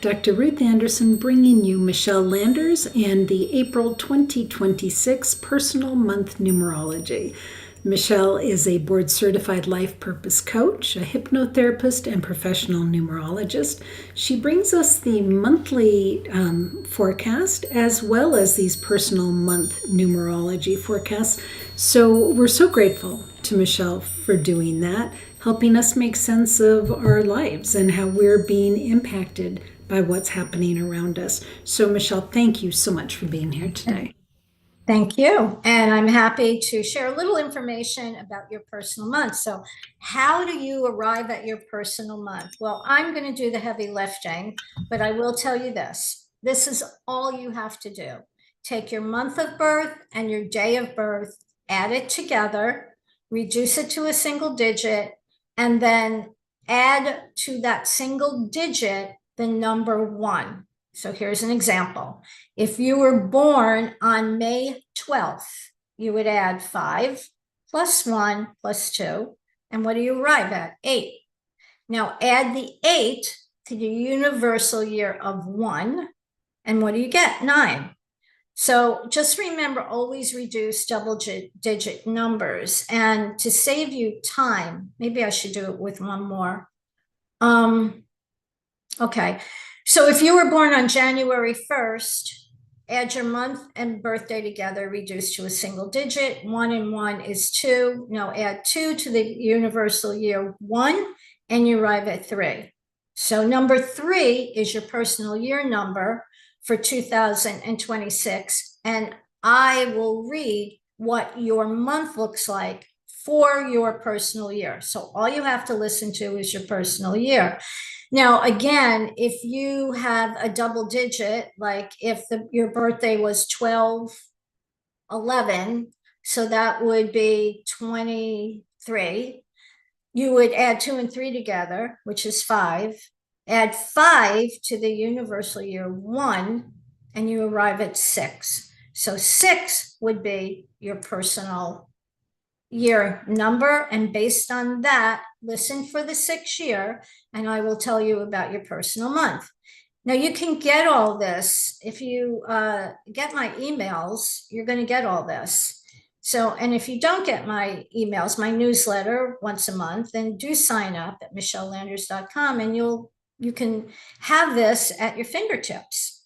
Dr. Ruth Anderson bringing you Michele Landers and the April 2026 Personal Month Numerology. Michele is a board-certified life purpose coach, a hypnotherapist, and professional numerologist. She brings us the monthly forecast as well as these personal month numerology forecasts. So we're so grateful to Michele for doing that, helping us make sense of our lives and how we're being impacted by what's happening around us. So Michele, thank you so much for being here today. Thank you. And I'm happy to share a little information about your personal month. So how do you arrive at your personal month? Well, I'm going to do the heavy lifting, but I will tell you this. This is all you have to do. Take your month of birth and your day of birth, add it together, reduce it to a single digit, and then add to that single digit the number 1. So here's an example. If you were born on May 12th, you would add 5 plus 1 plus 2. And what do you arrive at? 8. Now add the 8 to the universal year of 1. And what do you get? 9. So just remember, always reduce double-digit numbers. And to save you time, maybe I should do it with one more. Okay. So if you were born on January 1st, add your month and birthday together, reduce to a single digit. 1 and 1 is 2. Now add 2 to the universal year 1, and you arrive at 3. So number 3 is your personal year number for 2026. And I will read what your month looks like for your personal year. So all you have to listen to is your personal year. Now, again, if you have a double digit, like if your birthday was 12/11, so that would be 23, you would add 2 and 3 together, which is 5. Add 5 to the universal year 1, and you arrive at 6. So 6 would be your personal year number, and based on that, listen for the 6th year, and I will tell you about your personal month. Now you can get all this if you get my emails. You're going to get all this. So, and if you don't get my emails, my newsletter once a month, then do sign up at michellelanders.com, and you can have this at your fingertips.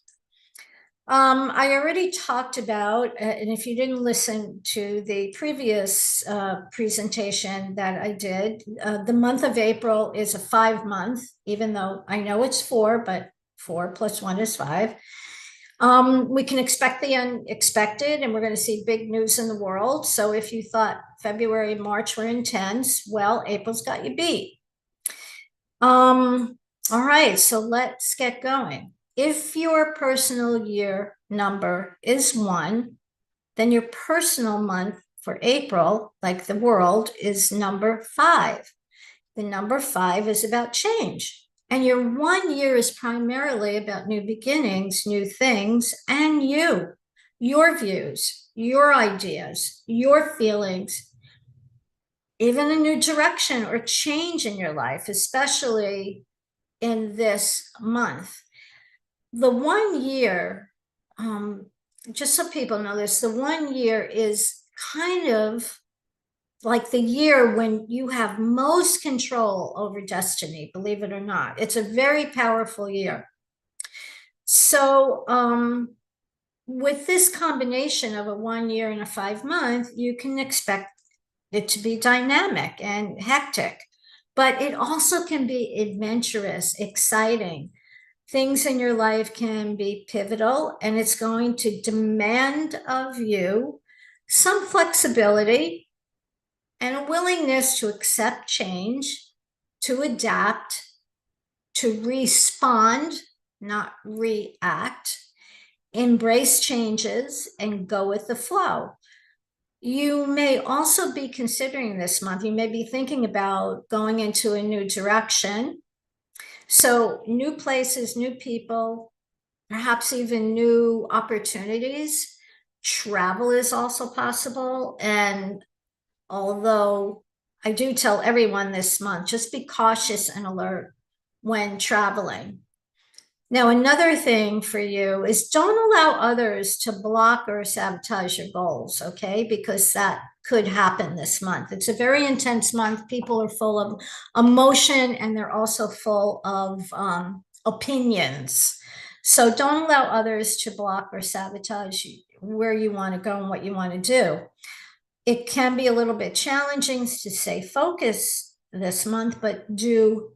I already talked about, and if you didn't listen to the previous presentation that I did, the month of April is a 5 month, even though I know it's 4, but 4 plus 1 is 5. We can expect the unexpected, and we're going to see big news in the world. So if you thought February and March were intense, well, April's got you beat. All right, so let's get going. If your personal year number is 1, then your personal month for April, like the world, is number 5. The number 5 is about change. And your 1 year is primarily about new beginnings, new things, and your views, your ideas, your feelings, even a new direction or change in your life, especially in this month. The 1 year, just so people know this, the 1 year is kind of like the year when you have most control over destiny, believe it or not. It's a very powerful year. So with this combination of a 1 year and a 5 month, you can expect it to be dynamic and hectic, but it also can be adventurous, exciting. Things in your life can be pivotal, and it's going to demand of you some flexibility and a willingness to accept change, to adapt, to respond, not react, embrace changes, and go with the flow. You may also be considering this month, you may be thinking about going into a new direction. So new places, new people, perhaps even new opportunities. Travel is also possible. And although I do tell everyone this month, just be cautious and alert when traveling. Now, another thing for you is don't allow others to block or sabotage your goals, okay? Because that could happen this month. It's a very intense month. People are full of emotion and they're also full of opinions. So don't allow others to block or sabotage where you want to go and what you want to do. It can be a little bit challenging to stay focused this month, but do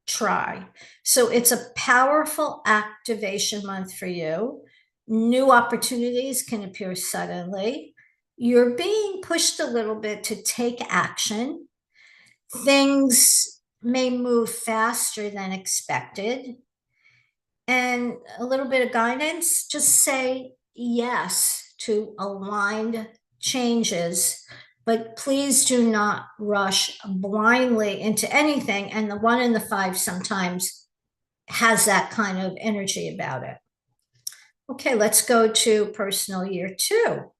try. So it's a powerful activation month for you. New opportunities can appear suddenly. You're being pushed a little bit to take action. Things may move faster than expected. And a little bit of guidance, just say yes to aligned changes, but please do not rush blindly into anything. And the 1 and the 5 sometimes has that kind of energy about it. Okay, let's go to personal year 2.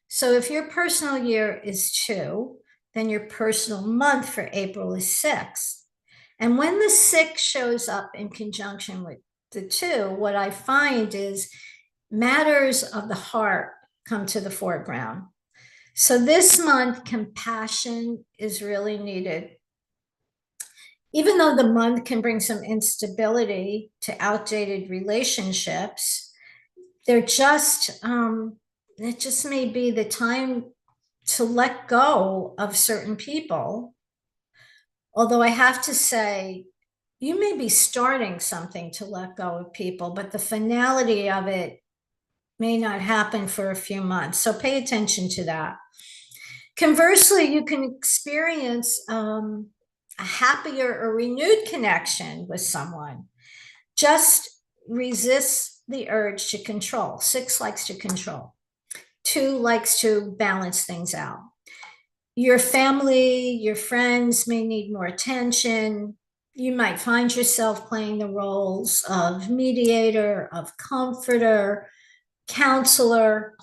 So if your personal year is 2, then your personal month for April is 6. And when the 6 shows up in conjunction with the 2, what I find is matters of the heart come to the foreground. So this month, compassion is really needed. Even though the month can bring some instability to outdated relationships, they're just, it just may be the time to let go of certain people. Although I have to say, you may be starting something to let go of people, but the finality of it may not happen for a few months. So pay attention to that. Conversely, you can experience a happier or renewed connection with someone. Just resist the urge to control. 6 likes to control. 2 likes to balance things out. Your family, your friends may need more attention. You might find yourself playing the roles of mediator, of comforter, counselor,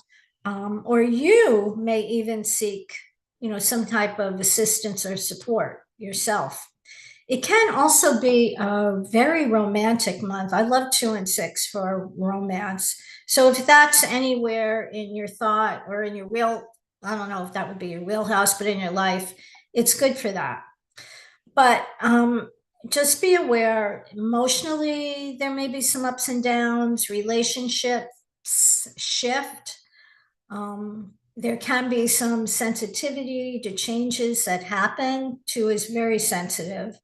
or you may even seek, some type of assistance or support yourself. It can also be a very romantic month. I love 2 and 6 for romance. So if that's anywhere in your thought or in your I don't know if that would be your wheelhouse, but in your life, it's good for that. But just be aware emotionally, there may be some ups and downs, relationships shift. There can be some sensitivity to changes that happen. 2 is very sensitive.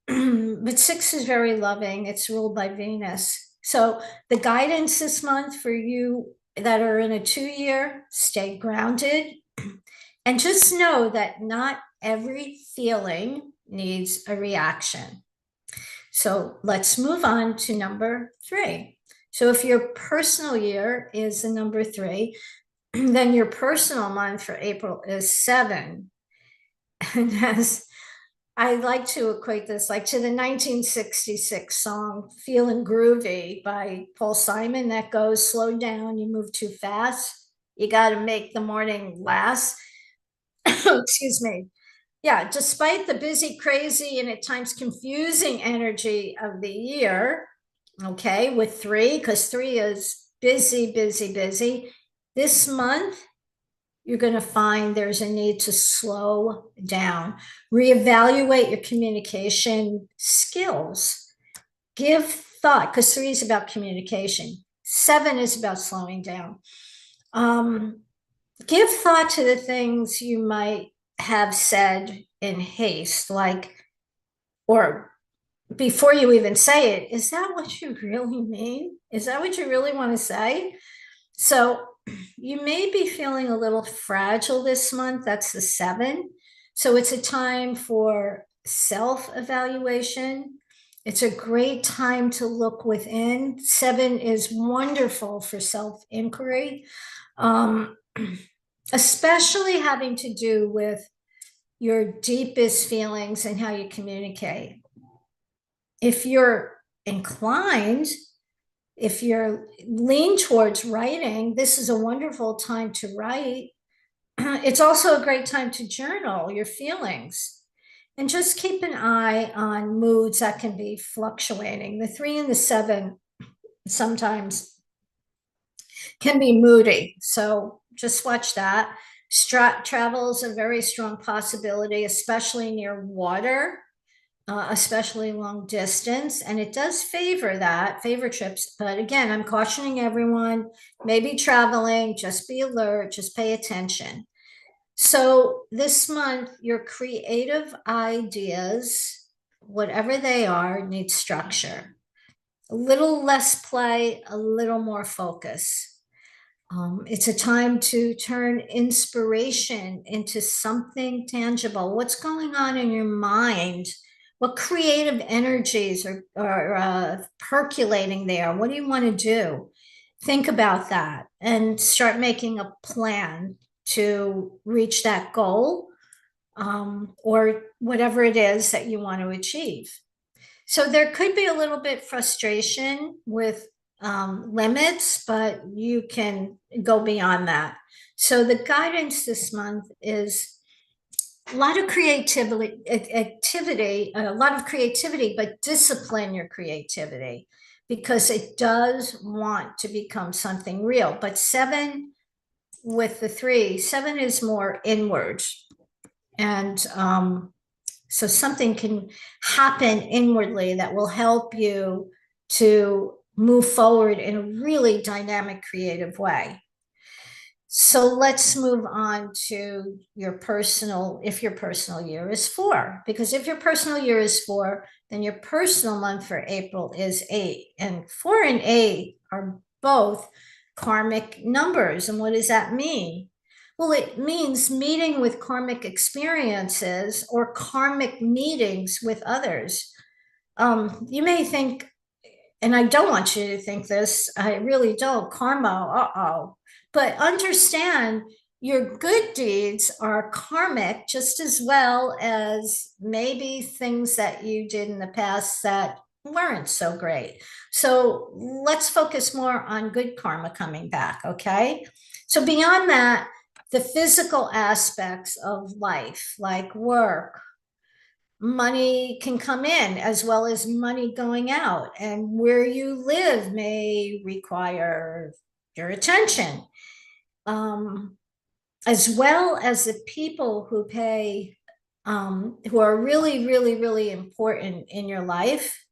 But 6 is very loving. It's ruled by Venus. So the guidance this month for you that are in a 2-year, stay grounded and just know that not every feeling needs a reaction. So let's move on to number 3. So if your personal year is the number 3, then your personal month for April is 7. And as I like to equate this like to the 1966 song Feeling Groovy by Paul Simon that goes, slow down, you move too fast. You got to make the morning last. Excuse me. Yeah, despite the busy, crazy, and at times confusing energy of the year, okay, with 3, because 3 is busy, busy, busy. This month, you're going to find there's a need to slow down, reevaluate your communication skills, give thought, because 3 is about communication, 7 is about slowing down. Give thought to the things you might have said in haste, like, or before you even say it, is that what you really mean? Is that what you really want to say? So you may be feeling a little fragile this month. That's the 7. So it's a time for self-evaluation. It's a great time to look within. 7 is wonderful for self-inquiry, especially having to do with your deepest feelings and how you communicate. If you're inclined, if you're lean towards writing, this is a wonderful time to write. It's also a great time to journal your feelings and just keep an eye on moods that can be fluctuating. The 3 and the 7 sometimes can be moody. So just watch that. Travel is a very strong possibility, especially near water, especially long distance. And it does favor trips. But again, I'm cautioning everyone, maybe traveling, just be alert, just pay attention. So this month, your creative ideas, whatever they are, need structure. A little less play, a little more focus. It's a time to turn inspiration into something tangible. What's going on in your mind? What creative energies are percolating there? What do you want to do? Think about that and start making a plan to reach that goal, or whatever it is that you want to achieve. So there could be a little bit frustration with limits, but you can go beyond that. So the guidance this month is a lot of creativity, a lot of creativity, but discipline your creativity because it does want to become something real. But 7 with the 3, 7 is more inward. And so something can happen inwardly that will help you to move forward in a really dynamic, creative way. So let's move on to your personal, if your personal year is 4, because if your personal year is 4, then your personal month for April is 8. And 4 and 8 are both karmic numbers. And what does that mean? Well, it means meeting with karmic experiences or karmic meetings with others. You may think, and I don't want you to think this, I really don't, karma, but understand your good deeds are karmic just as well as maybe things that you did in the past that weren't so great. So let's focus more on good karma coming back, okay? So beyond that, the physical aspects of life, like work, money can come in as well as money going out, and where you live may require your attention, as well as the people who pay, who are really, really, really important in your life.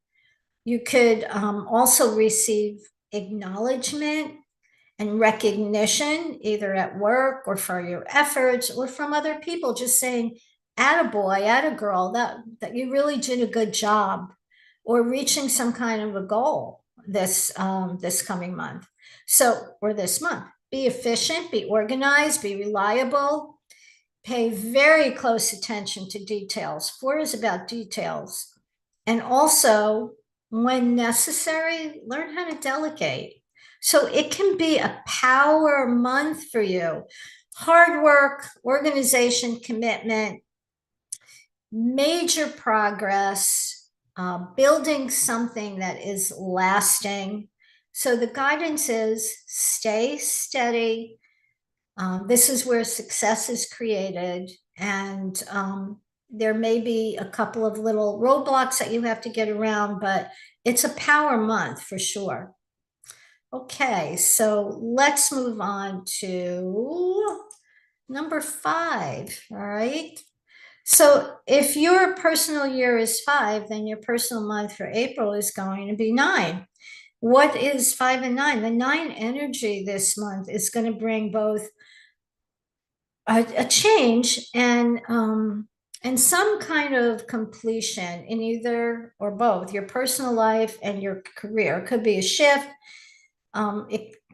You could also receive acknowledgement and recognition, either at work or for your efforts or from other people, just saying, attaboy, attagirl, that you really did a good job, or reaching some kind of a goal this coming month. So, or this month, be efficient, be organized, be reliable, pay very close attention to details. 4 is about details. And also, when necessary, learn how to delegate. So it can be a power month for you. Hard work, organization, commitment, major progress, building something that is lasting. So the guidance is stay steady. This is where success is created. And there may be a couple of little roadblocks that you have to get around, but it's a power month for sure. Okay, so let's move on to number 5. All right. So if your personal year is 5, then your personal month for April is going to be 9. What is 5 and 9? The 9 energy this month is going to bring both a change and some kind of completion in either or both your personal life and your career. It could be a shift.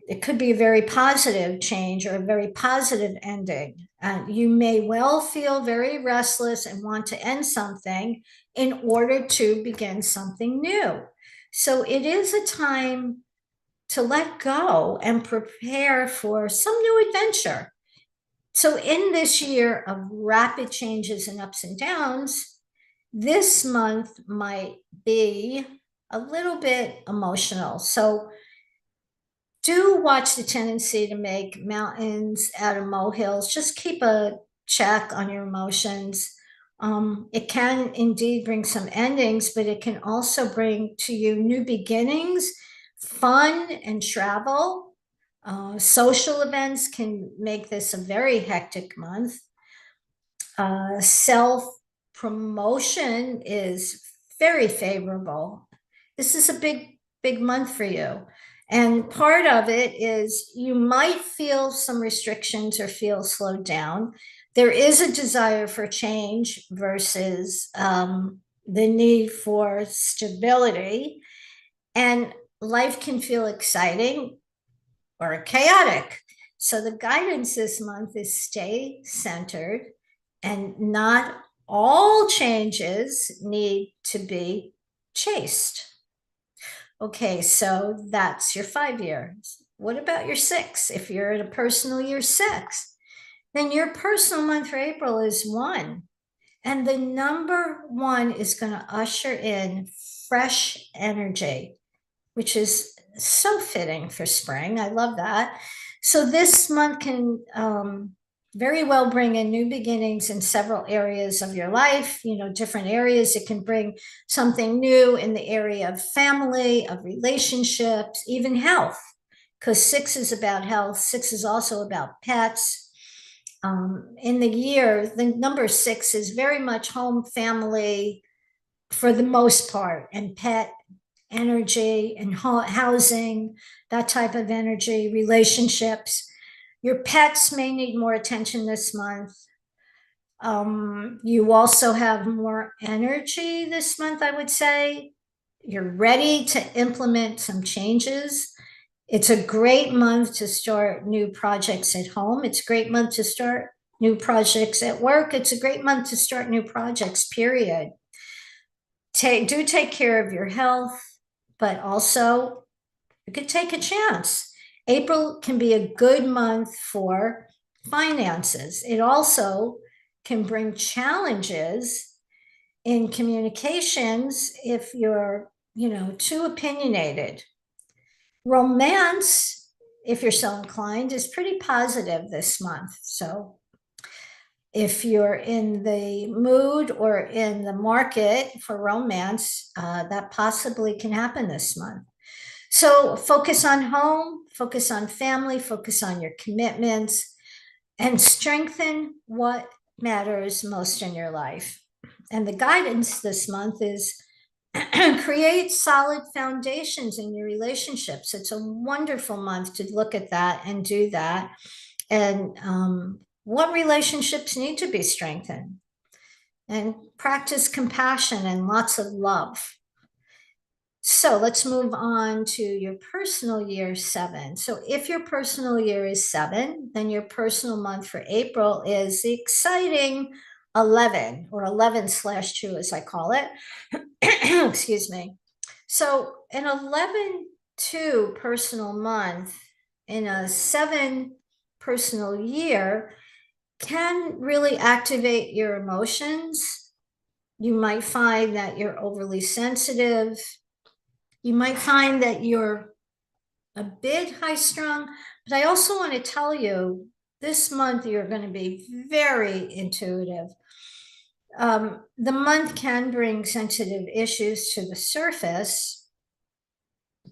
It could be a very positive change or a very positive ending. And you may well feel very restless and want to end something in order to begin something new. So it is a time to let go and prepare for some new adventure. So in this year of rapid changes and ups and downs, this month might be a little bit emotional. So do watch the tendency to make mountains out of molehills. Just keep a check on your emotions. It can indeed bring some endings, but it can also bring to you new beginnings Fun and travel, social events can make this a very hectic month. Self promotion is very favorable. This is a big month for you. And part of it is you might feel some restrictions or feel slowed down. There is a desire for change versus the need for stability. And life can feel exciting or chaotic. So the guidance this month is stay centered, and not all changes need to be chased. Okay, so that's your 5 year. What about your 6? If you're in a personal year 6, then your personal month for April is 1. And the number 1 is going to usher in fresh energy, which is so fitting for spring. I love that. So this month can very well bring in new beginnings in several areas of your life, different areas. It can bring something new in the area of family, of relationships, even health, because 6 is about health. 6 is also about pets. In the year, the number 6 is very much home, family for the most part, and pet energy and housing, that type of energy, relationships. Your pets may need more attention this month. You also have more energy this month, I would say. You're ready to implement some changes. It's a great month to start new projects at home. It's a great month to start new projects at work. It's a great month to start new projects, period. Do take care of your health, but also you could take a chance. April can be a good month for finances. It also can bring challenges in communications if you're, too opinionated. Romance, if you're so inclined, is pretty positive this month. So if you're in the mood or in the market for romance, that possibly can happen this month. So focus on home, focus on family, focus on your commitments, and strengthen what matters most in your life. And the guidance this month is create solid foundations in your relationships. It's a wonderful month to look at that and do that. And what relationships need to be strengthened, and practice compassion and lots of love. So let's move on to your personal year 7. So if your personal year is 7, then your personal month for April is the exciting 11, or 11/2, as I call it. Excuse me. So an 11/2 personal month in a 7 personal year can really activate your emotions. You might find that you're overly sensitive. You might find that you're a bit high strung, but I also want to tell you this month you're going to be very intuitive. The month can bring sensitive issues to the surface,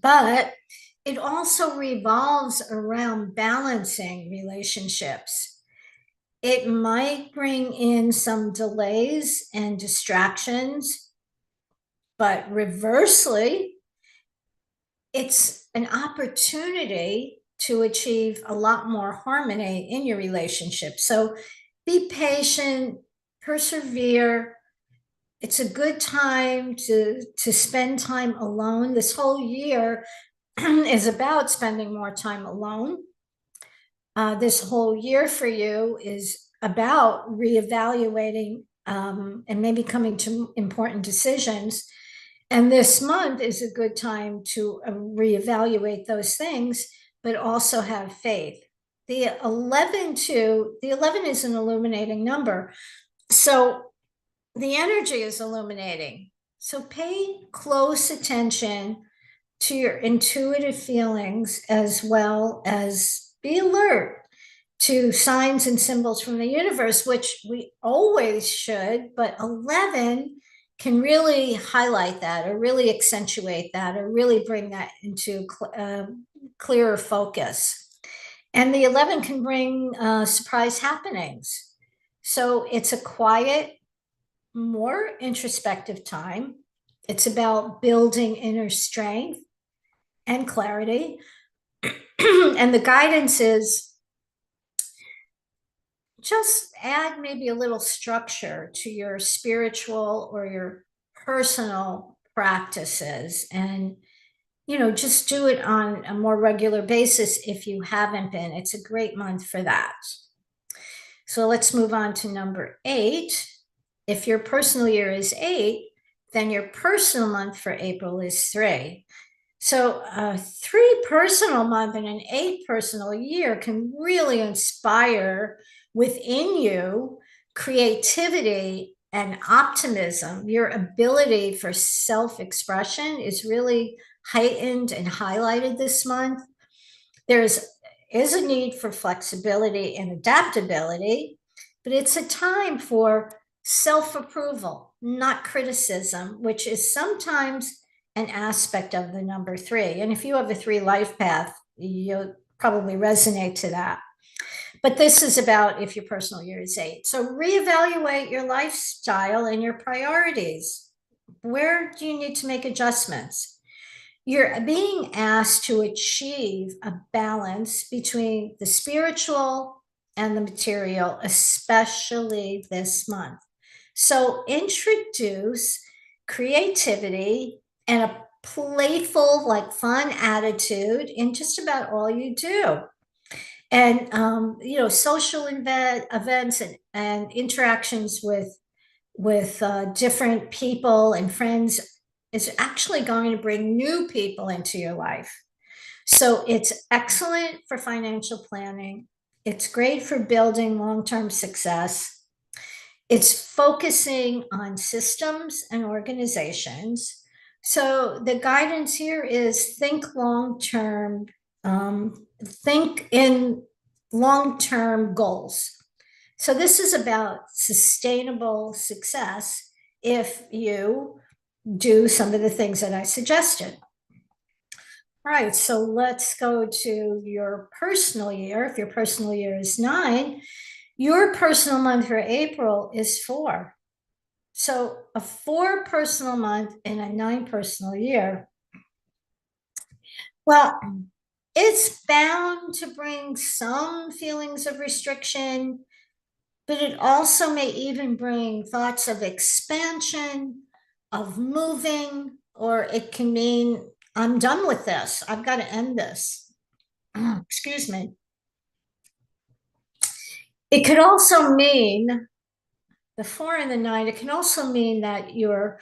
but it also revolves around balancing relationships. It might bring in some delays and distractions, but reversely, it's an opportunity to achieve a lot more harmony in your relationship. So be patient, persevere. It's a good time to spend time alone. This whole year is about spending more time alone. This whole year for you is about reevaluating and maybe coming to important decisions. And this month is a good time to reevaluate those things, but also have faith. The 11 is an illuminating number. So the energy is illuminating. So pay close attention to your intuitive feelings, as well as be alert to signs and symbols from the universe, which we always should, but 11 can really highlight that or really accentuate that or really bring that into clearer focus. And the 11 can bring surprise happenings. So it's a quiet, more introspective time. It's about building inner strength and clarity. And the guidance is just add maybe a little structure to your spiritual or your personal practices, and just do it on a more regular basis if you haven't been. It's a great month for that. So let's move on to number 8. If your personal year is 8, then your personal month for April is 3. So a 3 personal month and an 8 personal year can really inspire within you creativity and optimism. Your ability for self-expression is really heightened and highlighted this month. There is a need for flexibility and adaptability, but it's a time for self-approval, not criticism, which is sometimes an aspect of the number 3. And if you have a 3 life path, you'll probably resonate to that. But this is about if your personal year is 8. So reevaluate your lifestyle and your priorities. Where do you need to make adjustments? You're being asked to achieve a balance between the spiritual and the material, especially this month. So introduce creativity and a playful, fun attitude in just about all you do. And social events and interactions with different people and friends is actually going to bring new people into your life. So it's excellent for financial planning. It's great for building long-term success. It's focusing on systems and organizations. So the guidance here is think long-term, think in long-term goals. So this is about sustainable success if you do some of the things that I suggested. All right, so let's go to your personal year. If your personal year is 9, your personal month for April is 4. So a 4 personal month and a 9 personal year. Well, it's bound to bring some feelings of restriction, but it also may even bring thoughts of expansion, of moving, or it can mean, I'm done with this. I've got to end this. Excuse me. It could also mean the 4 and the 9. It can also mean that you're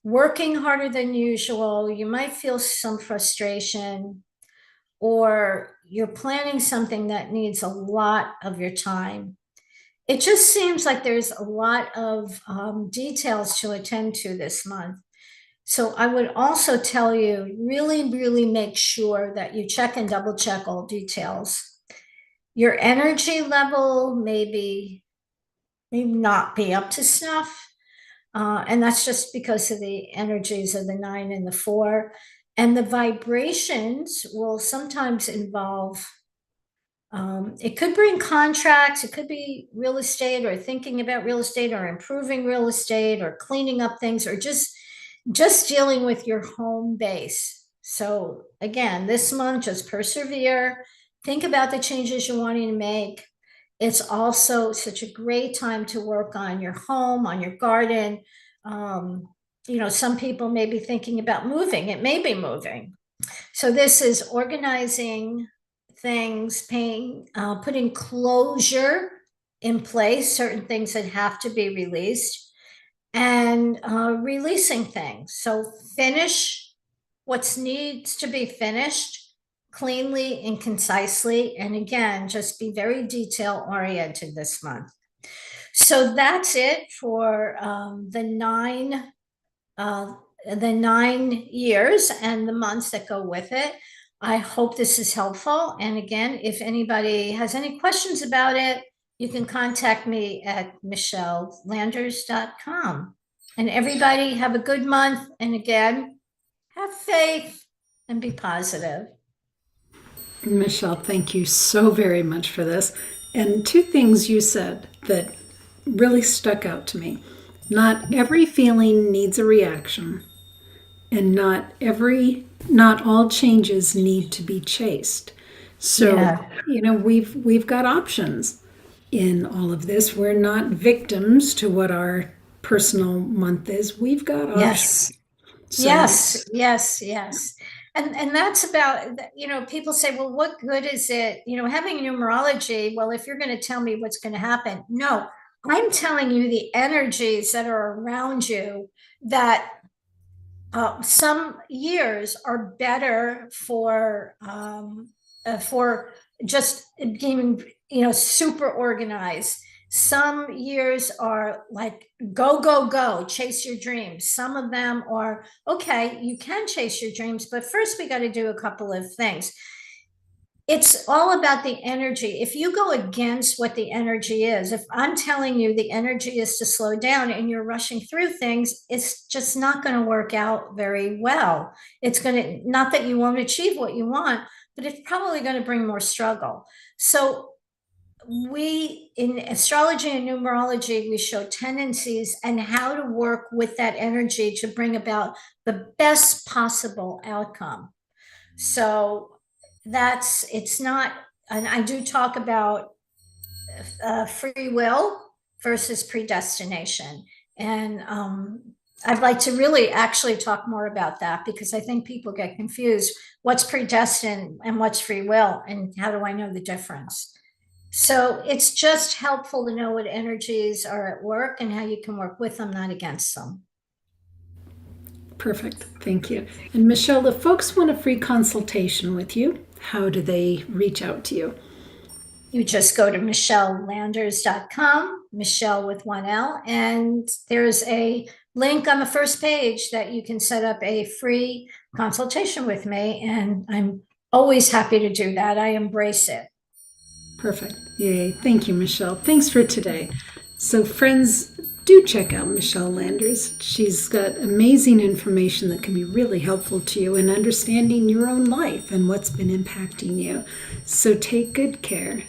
working harder than usual. You might feel some frustration, or you're planning something that needs a lot of your time. It just seems like there's a lot of details to attend to this month. So I would also tell you, really, really make sure that you check and double check all details. Your energy level may not be up to snuff. And that's just because of the energies of the 9 and the 4. And the vibrations will sometimes involve, it could bring contracts, it could be real estate, or thinking about real estate, or improving real estate, or cleaning up things, or just dealing with your home base. So again, this month, just persevere, think about the changes you're wanting to make. It's also such a great time to work on your home, on your garden. Some people may be thinking about moving. It may be moving. So this is organizing things, putting closure in place, certain things that have to be released, and releasing things. So finish what needs to be finished cleanly and concisely. And again, just be very detail oriented this month. So that's it for the 9 years and the months that go with it. I hope this is helpful. And again, if anybody has any questions about it, you can contact me at michellanders.com. And everybody have a good month. And again, have faith and be positive. Michele, thank you so very much for this. And two things you said that really stuck out to me. Not every feeling needs a reaction, and not all changes need to be chased. So, Yeah. we've got options in all of this. We're not victims to what our personal month is. We've got options. Yes. So, Yes, yes, yes. And that's about, people say, well, what good is it, having numerology? Well, if you're going to tell me what's going to happen, no, I'm telling you the energies that are around you that some years are better for just being, super organized. Some years are like go, go, go, chase your dreams. Some of them are okay, you can chase your dreams, but first we got to do a couple of things. It's all about the energy. If you go against what the energy is, if I'm telling you the energy is to slow down and you're rushing through things, it's just not going to work out very well. It's going to, not that you won't achieve what you want, but it's probably going to bring more struggle. So we, in astrology and numerology, we show tendencies and how to work with that energy to bring about the best possible outcome. So it's not, and I do talk about free will versus predestination. And I'd like to really actually talk more about that, because I think people get confused. What's predestined and what's free will? And how do I know the difference? So it's just helpful to know what energies are at work and how you can work with them, not against them. perfect. Thank you. And Michele, if folks want a free consultation with you, how do they reach out to you? You just go to michellelanders.com, Michele with one L, and there's a link on the first page that you can set up a free consultation with me. And I'm always happy to do that. I embrace it. Perfect. Yay. Thank you, Michele. Thanks for today. So, friends, do check out Michele Landers. She's got amazing information that can be really helpful to you in understanding your own life and what's been impacting you. So, take good care.